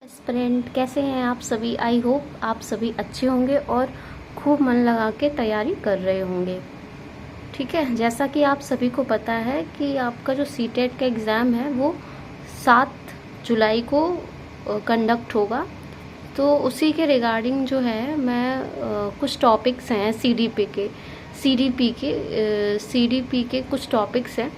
Aspirant कैसे हैं आप सभी। आई होप आप सभी अच्छे होंगे और खूब मन लगा के तैयारी कर रहे होंगे। ठीक है, जैसा कि आप सभी को पता है कि आपका जो सीटेट का एग्ज़ाम है वो 7 जुलाई को कंडक्ट होगा। तो उसी के रिगार्डिंग जो है मैं कुछ टॉपिक्स हैं सीडीपी के कुछ टॉपिक्स हैं,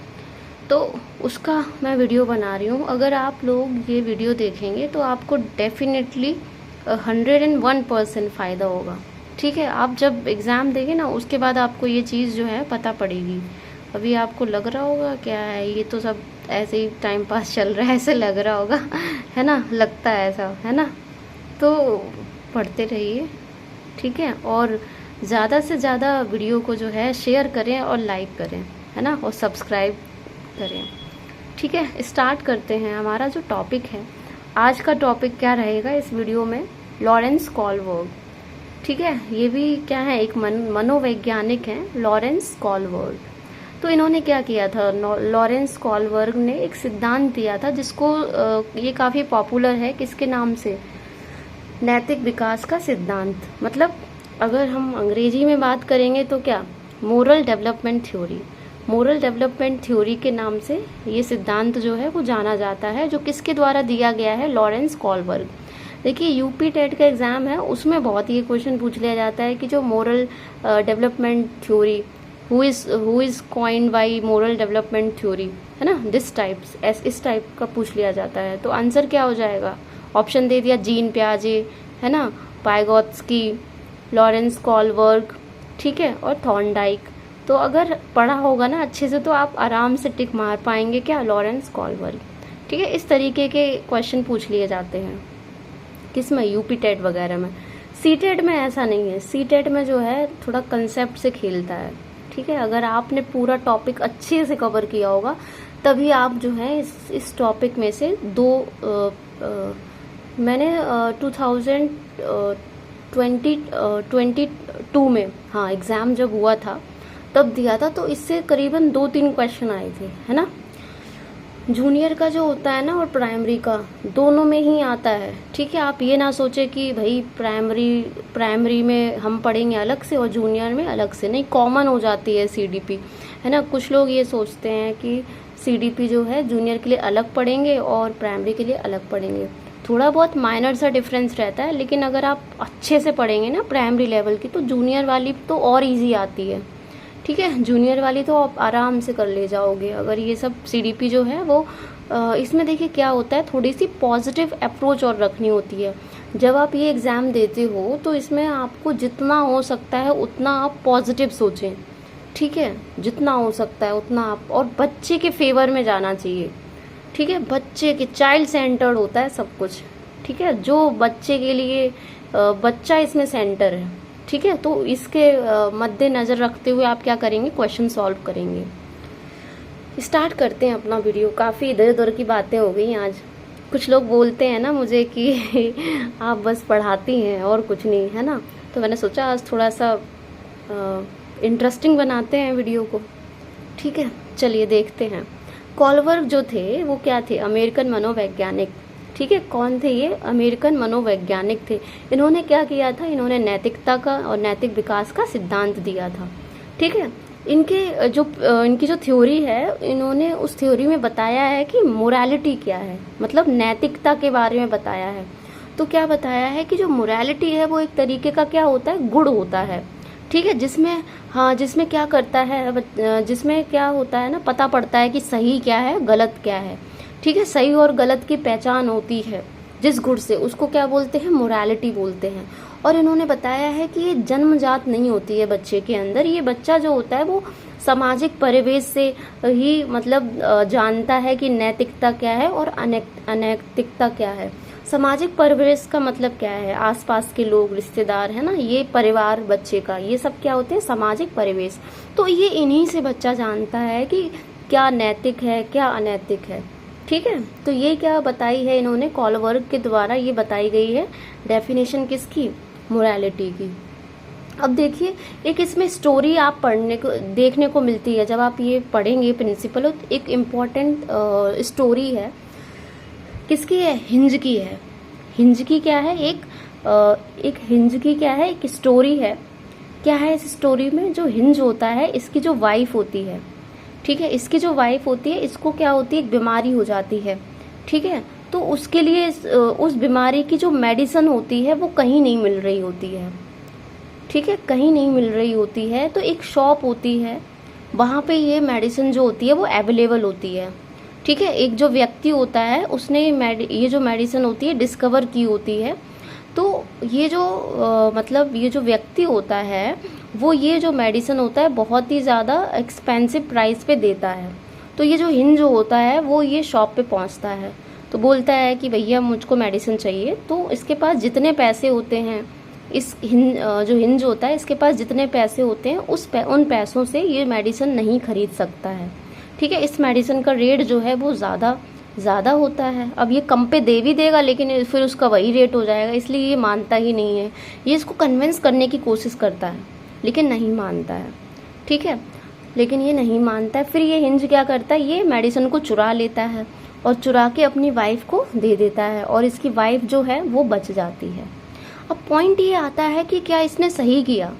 तो उसका मैं वीडियो बना रही हूँ। अगर आप लोग ये वीडियो देखेंगे तो आपको डेफिनेटली 101% फ़ायदा होगा। ठीक है, आप जब एग्ज़ाम देंगे ना उसके बाद आपको ये चीज़ जो है पता पड़ेगी। अभी आपको लग रहा होगा क्या है, ये तो सब ऐसे ही टाइम पास चल रहा है, ऐसे लग रहा होगा है ना, लगता है ऐसा, है ना। तो पढ़ते रहिए, ठीक है, और ज़्यादा से ज़्यादा वीडियो को जो है शेयर करें और लाइक करें, है ना, और सब्सक्राइब करें। ठीक है, स्टार्ट करते हैं। हमारा जो टॉपिक है, आज का टॉपिक क्या रहेगा इस वीडियो में, लॉरेंस कॉलबर्ग। ठीक है, ये भी क्या है, एक मनोवैज्ञानिक हैं लॉरेंस कॉलबर्ग। तो इन्होंने क्या किया था, लॉरेंस कॉलबर्ग ने एक सिद्धांत दिया था जिसको ये काफ़ी पॉपुलर है, किसके नाम से, नैतिक विकास का सिद्धांत। मतलब अगर हम अंग्रेजी में बात करेंगे तो क्या, moral development theory. Moral development theory के नाम से ये सिद्धांत जो है वो जाना जाता है, जो किसके द्वारा दिया गया है, लॉरेंस कॉलबर्ग। देखिए यूपी टेट का एग्जाम है, उसमें बहुत ये क्वेश्चन पूछ लिया जाता है कि जो moral development theory, who is coined bye moral development theory, है ना, दिस टाइप्स, इस टाइप का पूछ लिया जाता है। तो आंसर क्या हो जाएगा, ऑप्शन दे दिया, जीन पियाजे, है ना, पाइगोत्स्की, लॉरेंस कॉलबर्ग, ठीक है, और थॉर्नडाइक। तो अगर पढ़ा होगा ना अच्छे से तो आप आराम से टिक मार पाएंगे, क्या, लॉरेंस कॉलबर्ग। ठीक है, इस तरीके के क्वेश्चन पूछ लिए जाते हैं किसमें, यूपी टेट वगैरह में। सी टेट में ऐसा नहीं है, सी टेट में जो है थोड़ा कंसेप्ट से खेलता है। ठीक है, अगर आपने पूरा टॉपिक अच्छे से कवर किया होगा तभी आप जो है इस टॉपिक में से मैंने 2022 में, हाँ, एग्ज़ाम जब हुआ था तब दिया था, तो इससे करीबन 2-3 क्वेश्चन आए थे, है ना। जूनियर का जो होता है ना और प्राइमरी का, दोनों में ही आता है। ठीक है, आप ये ना सोचे कि भाई प्राइमरी में हम पढ़ेंगे अलग से और जूनियर में अलग से, नहीं, कॉमन हो जाती है सीडीपी, है ना। कुछ लोग ये सोचते हैं कि सीडीपी जो है जूनियर के लिए अलग पढ़ेंगे और प्राइमरी के लिए अलग पढ़ेंगे। थोड़ा बहुत माइनर सा डिफरेंस रहता है, लेकिन अगर आप अच्छे से पढ़ेंगे ना प्राइमरी लेवल की तो जूनियर वाली तो और ईजी आती है। ठीक है, जूनियर वाली तो आप आराम से कर ले जाओगे। अगर ये सब सीडीपी जो है वो इसमें देखिए क्या होता है, थोड़ी सी पॉजिटिव अप्रोच और रखनी होती है। जब आप ये एग्ज़ाम देते हो तो इसमें आपको जितना हो सकता है उतना आप पॉजिटिव सोचें। ठीक है, जितना हो सकता है उतना आप, और बच्चे के फेवर में जाना चाहिए। ठीक है, बच्चे के, चाइल्ड सेंटर्ड होता है सब कुछ। ठीक है, जो बच्चे के लिए, बच्चा इसमें सेंटर है। ठीक है, तो इसके मद्देनजर रखते हुए आप क्या करेंगे, क्वेश्चन सॉल्व करेंगे। स्टार्ट करते हैं अपना वीडियो। काफ़ी इधर उधर की बातें हो गई आज। कुछ लोग बोलते हैं ना मुझे कि आप बस पढ़ाती हैं और कुछ नहीं, है ना, तो मैंने सोचा आज थोड़ा सा इंटरेस्टिंग बनाते हैं वीडियो को। ठीक है, चलिए देखते हैं। कॉलबर्ग जो थे वो क्या थे, अमेरिकन मनोवैज्ञानिक। ठीक है, कौन थे ये, अमेरिकन मनोवैज्ञानिक थे। इन्होंने क्या किया था, इन्होंने नैतिकता का और नैतिक विकास का सिद्धांत दिया था। ठीक है, इनकी जो थ्योरी है, इन्होंने उस थ्योरी में बताया है कि मोरालिटी क्या है, मतलब नैतिकता के बारे में बताया है। तो क्या बताया है कि जो मोरालिटी है वो एक तरीके का क्या होता है, गुण होता है। ठीक है, जिसमें क्या करता है, जिसमें क्या होता है ना, पता पड़ता है कि सही क्या है, गलत क्या है। ठीक है, सही और गलत की पहचान होती है जिस गुण से, उसको क्या बोलते हैं, मोरालिटी बोलते हैं। और इन्होंने बताया है कि ये जन्मजात नहीं होती है बच्चे के अंदर, ये बच्चा जो होता है वो सामाजिक परिवेश से ही मतलब जानता है कि नैतिकता क्या है और अनैतिकता क्या है। सामाजिक परिवेश का मतलब क्या है, आसपास के लोग, रिश्तेदार, है ना, ये परिवार बच्चे का, ये सब क्या होते हैं, सामाजिक परिवेश। तो ये इन्हीं से बच्चा जानता है कि क्या नैतिक है, क्या अनैतिक है। ठीक है, तो ये क्या बताई है इन्होंने, कॉलबर्ग के द्वारा ये बताई गई है डेफिनेशन किसकी, मोरालिटी की। अब देखिए, एक इसमें स्टोरी आप देखने को मिलती है जब आप ये पढ़ेंगे प्रिंसिपल। एक इम्पॉर्टेंट स्टोरी है, किसकी है, हिंज की है। हिंज की क्या है, एक हिंज की क्या है, एक स्टोरी है। क्या है इस स्टोरी में, जो हिंज होता है इसकी जो वाइफ होती है, ठीक है, इसकी जो वाइफ होती है इसको क्या होती है, एक बीमारी हो जाती है, ठीक है। तो उसके लिए उस बीमारी की जो मेडिसिन होती है वो कहीं नहीं मिल रही होती है, ठीक है, कहीं नहीं मिल रही होती है। तो एक शॉप होती है, वहाँ पे ये मेडिसिन जो होती है वो अवेलेबल होती है, ठीक है। एक जो व्यक्ति होता है उसने ये जो मेडिसिन होती है डिस्कवर की होती है। तो ये जो मतलब ये जो व्यक्ति होता है वो ये जो मेडिसिन होता है बहुत ही ज़्यादा एक्सपेंसिव प्राइस पे देता है। तो ये जो हिंज होता है वो ये शॉप पे पहुंचता है, तो बोलता है कि भैया मुझको मेडिसिन चाहिए। तो इसके पास जितने पैसे होते हैं, जो हिंज होता है इसके पास जितने पैसे होते हैं उन पैसों से ये मेडिसिन नहीं खरीद सकता है, ठीक है। इस मेडिसिन का रेट जो है वो ज़्यादा होता है। अब ये कम पे दे भी देगा लेकिन फिर उसका वही रेट हो जाएगा, इसलिए ये मानता ही नहीं है। ये इसको कन्विंस करने की कोशिश करता है लेकिन नहीं मानता है, ठीक है, लेकिन ये नहीं मानता है। फिर ये हिंज क्या करता है, ये मेडिसिन को चुरा लेता है और चुरा के अपनी वाइफ को दे देता है और इसकी वाइफ जो है वो बच जाती है। अब पॉइंट ये आता है कि क्या इसने सही किया,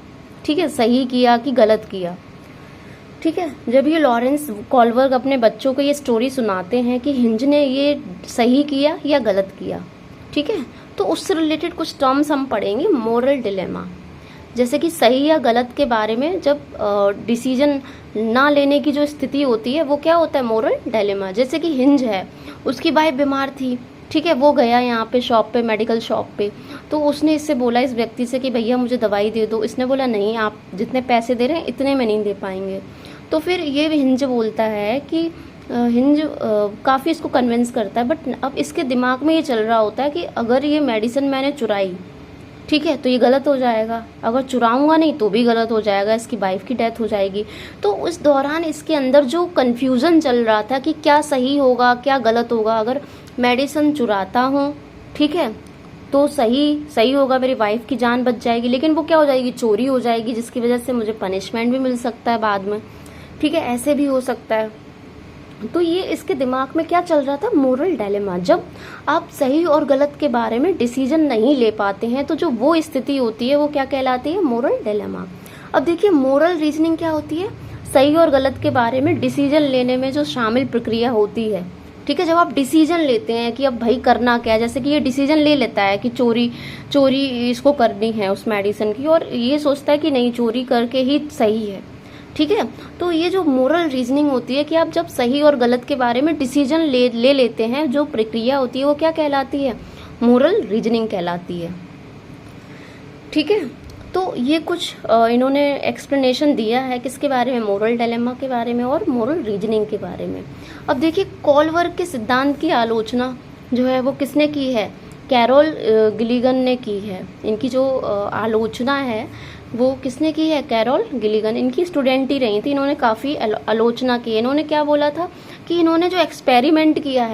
ठीक है, सही किया कि गलत किया, ठीक है। जब ये लॉरेंस कॉलबर्ग अपने बच्चों को ये स्टोरी सुनाते हैं कि हिंज ने ये सही किया या गलत किया, ठीक है, तो उससे रिलेटेड कुछ टर्म्स हम पढ़ेंगे। मोरल डिलेमा, जैसे कि सही या गलत के बारे में जब डिसीजन ना लेने की जो स्थिति होती है वो क्या होता है, मोरल डिलेमा। जैसे कि हिंज है, उसकी वाइफ बीमार थी, ठीक है, वो गया यहाँ पे शॉप पे, मेडिकल शॉप पे, तो उसने इससे बोला इस व्यक्ति से कि भैया मुझे दवाई दे दो। इसने बोला नहीं, आप जितने पैसे दे रहे हैं इतने में नहीं दे पाएंगे। तो फिर ये हिंज बोलता है कि हिंज काफ़ी इसको कन्विंस करता है, बट अब इसके दिमाग में ये चल रहा होता है कि अगर ये मेडिसिन मैंने चुराई, ठीक है, तो ये गलत हो जाएगा, अगर चुराऊंगा नहीं तो भी गलत हो जाएगा, इसकी वाइफ की डेथ हो जाएगी। तो उस दौरान इसके अंदर जो कन्फ्यूज़न चल रहा था कि क्या सही होगा क्या गलत होगा। अगर मेडिसिन चुराता हूँ, ठीक है, तो सही होगा, मेरी वाइफ की जान बच जाएगी, लेकिन वो क्या हो जाएगी, चोरी हो जाएगी, जिसकी वजह से मुझे पनिशमेंट भी मिल सकता है बाद में, ठीक है, ऐसे भी हो सकता है। तो ये इसके दिमाग में क्या चल रहा था, मोरल डायलेमा। जब आप सही और गलत के बारे में डिसीजन नहीं ले पाते हैं तो जो वो स्थिति होती है वो क्या कहलाती है, मोरल डायलेमा। अब देखिए मोरल रीजनिंग क्या होती है, सही और गलत के बारे में डिसीजन लेने में जो शामिल प्रक्रिया होती है, ठीक है। जब आप डिसीजन लेते हैं कि अब भाई करना क्या है, जैसे कि ये डिसीजन ले लेता है कि चोरी इसको करनी है उस मेडिसिन की, और ये सोचता है कि नहीं चोरी करके ही सही है, ठीक है। तो ये जो मोरल रीजनिंग होती है कि आप जब सही और गलत के बारे में डिसीजन ले लेते हैं, जो प्रक्रिया होती है वो क्या कहलाती है, मोरल रीजनिंग कहलाती है, ठीक है। तो ये कुछ इन्होंने एक्सप्लेनेशन दिया है किसके बारे में, मोरल डायलेमा के बारे में और मोरल रीजनिंग के बारे में। अब देखिए कॉलबर्ग के सिद्धांत की आलोचना जो है वो किसने की है, कैरोल गिलिगन ने की है। इनकी जो आलोचना है वो किसने की है, कैरोल गिलिगन। इनकी स्टूडेंट ही रही थी, इन्होंने काफ़ी आलोचना की। इन्होंने क्या बोला था कि इन्होंने जो एक्सपेरिमेंट किया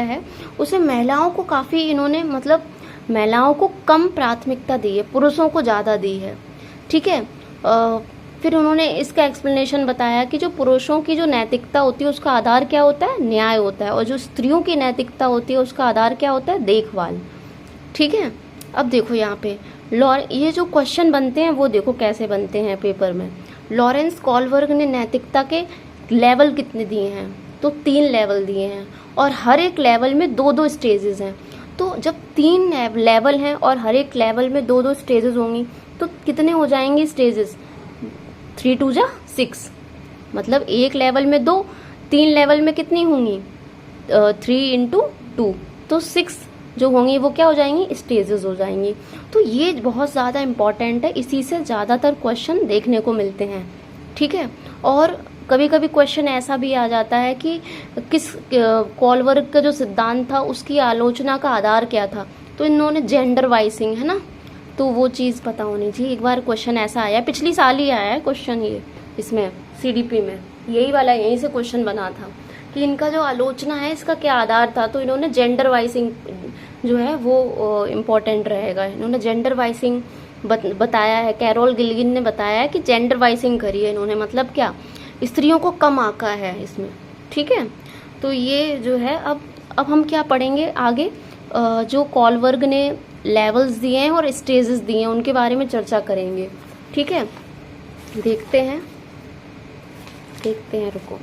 है उसे महिलाओं को काफ़ी इन्होंने मतलब महिलाओं को कम प्राथमिकता दी है, पुरुषों को ज़्यादा दी है, ठीक है। फिर उन्होंने इसका एक्सप्लेनेशन बताया कि जो पुरुषों की जो नैतिकता होती है उसका आधार क्या होता है, न्याय होता है, और जो स्त्रियों की नैतिकता होती है उसका आधार क्या होता है, देखभाल, ठीक है। अब देखो यहाँ पे ये जो क्वेश्चन बनते हैं वो देखो कैसे बनते हैं पेपर में। लॉरेंस कॉलबर्ग ने नैतिकता के लेवल कितने दिए हैं, तो 3 लेवल दिए हैं, और हर एक लेवल में 2-2 स्टेजेस हैं। तो जब 3 लेवल हैं और हर एक लेवल में 2-2 स्टेजेस होंगी तो कितने हो जाएंगे स्टेजेस, 3 2 जा 6, मतलब एक लेवल में 2, 3 लेवल में कितनी होंगी 3 × 2, तो 6 जो होंगी वो क्या हो जाएंगी, स्टेजेस हो जाएंगी। तो ये बहुत ज़्यादा इम्पॉर्टेंट है, इसी से ज़्यादातर क्वेश्चन देखने को मिलते हैं, ठीक है। और कभी कभी क्वेश्चन ऐसा भी आ जाता है कि किस कॉलबर्ग का जो सिद्धांत था उसकी आलोचना का आधार क्या था, तो इन्होंने जेंडर वाइसिंग, है ना, तो वो चीज़ पता होनी चाहिए। एक बार क्वेश्चन ऐसा आया, पिछली साल ही आया है क्वेश्चन, ये इसमें CDP में यही वाला, यहीं से क्वेश्चन बना था कि इनका जो आलोचना है इसका क्या आधार था, तो इन्होंने जेंडर वाइसिंग जो है वो इम्पोर्टेंट रहेगा। इन्होंने जेंडर वाइसिंग बताया है, कैरोल गिलिगन ने बताया है कि जेंडर वाइसिंग करी है इन्होंने, मतलब क्या, स्त्रियों को कम आंका है इसमें, ठीक है। तो ये जो है अब हम क्या पढ़ेंगे आगे जो कॉलवर्ग ने लेवल्स दिए हैं और स्टेजेस दिए हैं उनके बारे में चर्चा करेंगे। ठीक है, देखते हैं रुको।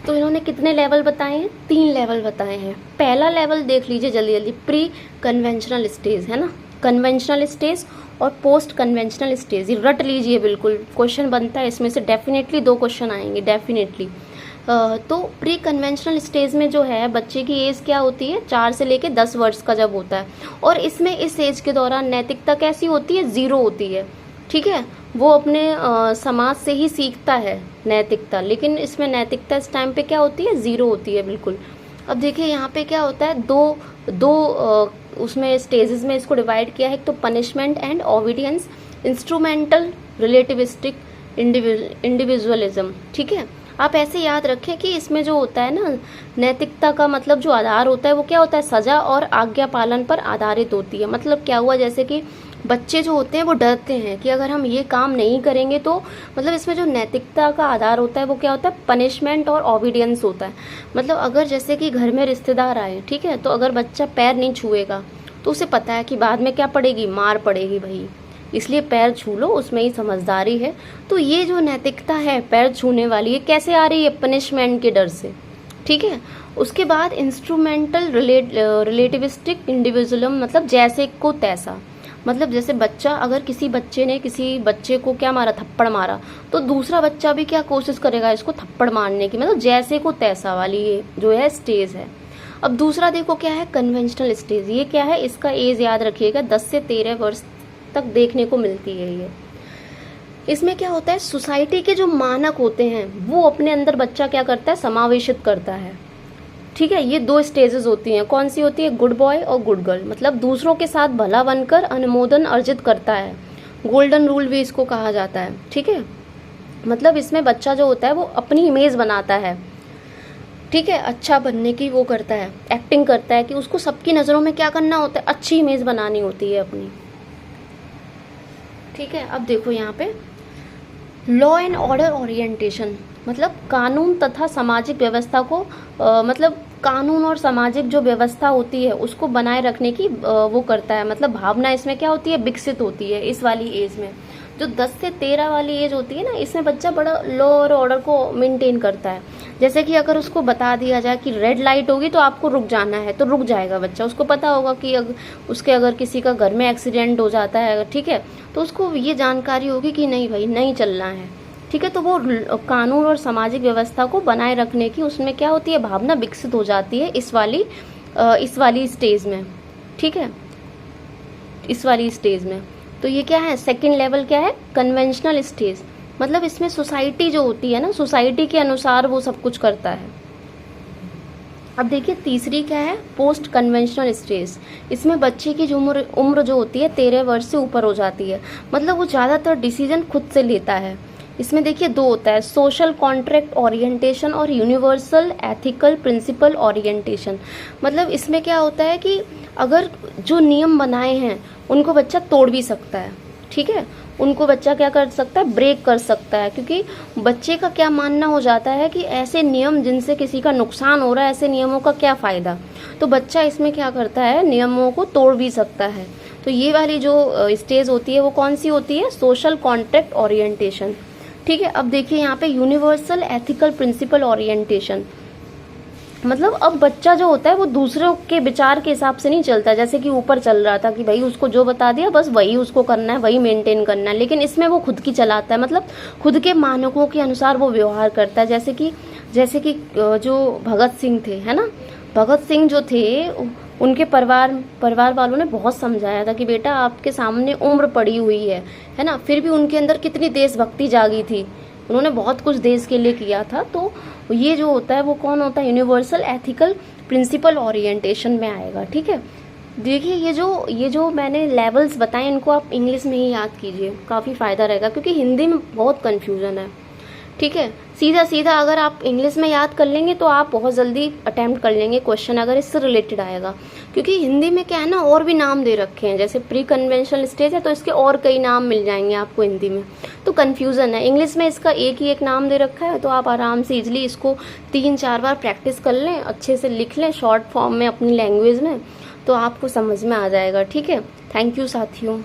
तो इन्होंने कितने लेवल बताए हैं? 3 लेवल बताए हैं। पहला लेवल देख लीजिए जल्दी जल्दी, प्री कन्वेंशनल स्टेज है ना, कन्वेंशनल स्टेज और पोस्ट कन्वेंशनल स्टेज, ये रट लीजिए बिल्कुल, क्वेश्चन बनता है इसमें से, डेफिनेटली 2 क्वेश्चन आएंगे डेफिनेटली। तो प्री कन्वेंशनल स्टेज में जो है बच्चे की एज क्या होती है, 4 से लेकर 10 वर्ष का जब होता है, और इसमें इस एज के दौरान नैतिकता कैसी होती है, 0 होती है। ठीक है, वो अपने समाज से ही सीखता है नैतिकता, लेकिन इसमें नैतिकता इस टाइम पे क्या होती है, 0 होती है बिल्कुल। अब देखिए यहाँ पे क्या होता है, दो उसमें स्टेजेस में इसको डिवाइड किया है। एक तो punishment and obedience, instrumental, relativistic, individualism. ठीक है, आप ऐसे याद रखें कि इसमें जो होता है ना, नैतिकता का मतलब जो आधार होता है वो क्या होता है, सजा और आज्ञा पालन पर आधारित होती है। मतलब क्या हुआ, जैसे कि बच्चे जो होते हैं वो डरते हैं कि अगर हम ये काम नहीं करेंगे तो, मतलब इसमें जो नैतिकता का आधार होता है वो क्या होता है, पनिशमेंट और ओबीडियंस होता है। मतलब अगर जैसे कि घर में रिश्तेदार आए, ठीक है, तो अगर बच्चा पैर नहीं छुएगा तो उसे पता है कि बाद में क्या पड़ेगी, मार पड़ेगी भाई, इसलिए पैर छू लो, उसमें ही समझदारी है। तो ये जो नैतिकता है पैर छूने वाली, ये कैसे आ रही है, पनिशमेंट के डर से। ठीक है, उसके बाद इंस्ट्रूमेंटल रिलेटिविस्टिक इंडिविजुअलिज्म, मतलब जैसे को तैसा। मतलब जैसे बच्चा, अगर किसी बच्चे ने किसी बच्चे को क्या मारा, थप्पड़ मारा, तो दूसरा बच्चा भी क्या कोशिश करेगा इसको थप्पड़ मारने की, मतलब जैसे को तैसा वाली ये जो है स्टेज है। अब दूसरा देखो क्या है, कन्वेंशनल स्टेज। ये क्या है, इसका एज याद रखिएगा 10 से 13 वर्ष तक देखने को मिलती है ये। इसमें क्या होता है, सोसाइटी के जो मानक होते हैं वो अपने अंदर बच्चा क्या करता है, समावेशित करता है। ठीक है, ये 2 स्टेजेस होती हैं। कौन सी होती है, गुड बॉय और गुड गर्ल। मतलब दूसरों के साथ भला बनकर अनुमोदन अर्जित करता है, गोल्डन रूल भी इसको कहा जाता है। ठीक है, मतलब इसमें बच्चा जो होता है वो अपनी इमेज बनाता है। ठीक है, अच्छा बनने की वो करता है, एक्टिंग करता है कि उसको सबकी नज़रों में क्या करना होता है, अच्छी इमेज बनानी होती है अपनी। ठीक है, अब देखो यहाँ पे लॉ एंड ऑर्डर ओरिएंटेशन, मतलब कानून तथा सामाजिक व्यवस्था को मतलब कानून और सामाजिक जो व्यवस्था होती है उसको बनाए रखने की वो करता है। मतलब भावना इसमें क्या होती है, विकसित होती है इस वाली एज में। जो 10 से 13 वाली एज होती है ना, इसमें बच्चा बड़ा लॉ और ऑर्डर को मेंटेन करता है। जैसे कि अगर उसको बता दिया जाए कि रेड लाइट होगी तो आपको रुक जाना है, तो रुक जाएगा बच्चा। उसको पता होगा कि अगर किसी का घर में एक्सीडेंट हो जाता है, ठीक है, तो उसको ये जानकारी होगी कि नहीं भाई नहीं चलना है। ठीक है, तो वो कानून और सामाजिक व्यवस्था को बनाए रखने की उसमें क्या होती है, भावना विकसित हो जाती है इस वाली स्टेज में। ठीक है, इस वाली स्टेज में। तो ये क्या है, सेकंड लेवल क्या है, कन्वेंशनल स्टेज। मतलब इसमें सोसाइटी जो होती है ना, सोसाइटी के अनुसार वो सब कुछ करता है। अब देखिए तीसरी क्या है, पोस्ट कन्वेंशनल स्टेज। इसमें बच्चे की जो उम्र जो होती है 13 वर्ष से ऊपर हो जाती है। मतलब वो ज़्यादातर डिसीजन खुद से लेता है। इसमें देखिए 2 होता है, सोशल कॉन्ट्रैक्ट ओरिएंटेशन और यूनिवर्सल एथिकल प्रिंसिपल ओरिएंटेशन। मतलब इसमें क्या होता है कि अगर जो नियम बनाए हैं उनको बच्चा तोड़ भी सकता है। ठीक है, उनको बच्चा क्या कर सकता है, ब्रेक कर सकता है, क्योंकि बच्चे का क्या मानना हो जाता है कि ऐसे नियम जिनसे किसी का नुकसान हो रहा है, ऐसे नियमों का क्या फ़ायदा। तो बच्चा इसमें क्या करता है, नियमों को तोड़ भी सकता है। तो ये वाली जो स्टेज होती है वो कौन सी होती है, सोशल कॉन्ट्रैक्ट ओरिएंटेशन। ठीक है, अब देखिए यहाँ पे यूनिवर्सल एथिकल प्रिंसिपल ओरिएंटेशन। मतलब अब बच्चा जो होता है वो दूसरों के विचार के हिसाब से नहीं चलता, जैसे कि ऊपर चल रहा था कि भाई उसको जो बता दिया बस वही उसको करना है, वही मेंटेन करना है। लेकिन इसमें वो खुद की चलाता है, मतलब खुद के मानकों के अनुसार वो व्यवहार करता है। जैसे कि जो भगत सिंह थे, है ना, भगत सिंह जो थे उनके परिवार वालों ने बहुत समझाया था कि बेटा आपके सामने उम्र पड़ी हुई है ना, फिर भी उनके अंदर कितनी देशभक्ति जागी थी, उन्होंने बहुत कुछ देश के लिए किया था। तो ये जो होता है वो कौन होता है, यूनिवर्सल एथिकल प्रिंसिपल ओरिएंटेशन में आएगा। ठीक है, देखिए ये जो मैंने लेवल्स बताए इनको आप इंग्लिश में ही याद कीजिए, काफ़ी फ़ायदा रहेगा, क्योंकि हिंदी में बहुत कन्फ्यूजन है। ठीक है, सीधा सीधा अगर आप इंग्लिश में याद कर लेंगे तो आप बहुत जल्दी अटेम्प्ट कर लेंगे क्वेश्चन अगर इससे रिलेटेड आएगा। क्योंकि हिंदी में क्या है ना, और भी नाम दे रखे हैं, जैसे प्री कन्वेंशनल स्टेज है तो इसके और कई नाम मिल जाएंगे आपको हिंदी में, तो कन्फ्यूज़न है। इंग्लिश में इसका एक ही एक नाम दे रखा है, तो आप आराम से इजली इसको 3-4 बार प्रैक्टिस कर लें, अच्छे से लिख लें शॉर्ट फॉर्म में अपनी लैंग्वेज में, तो आपको समझ में आ जाएगा। ठीक है, थैंक यू साथियों।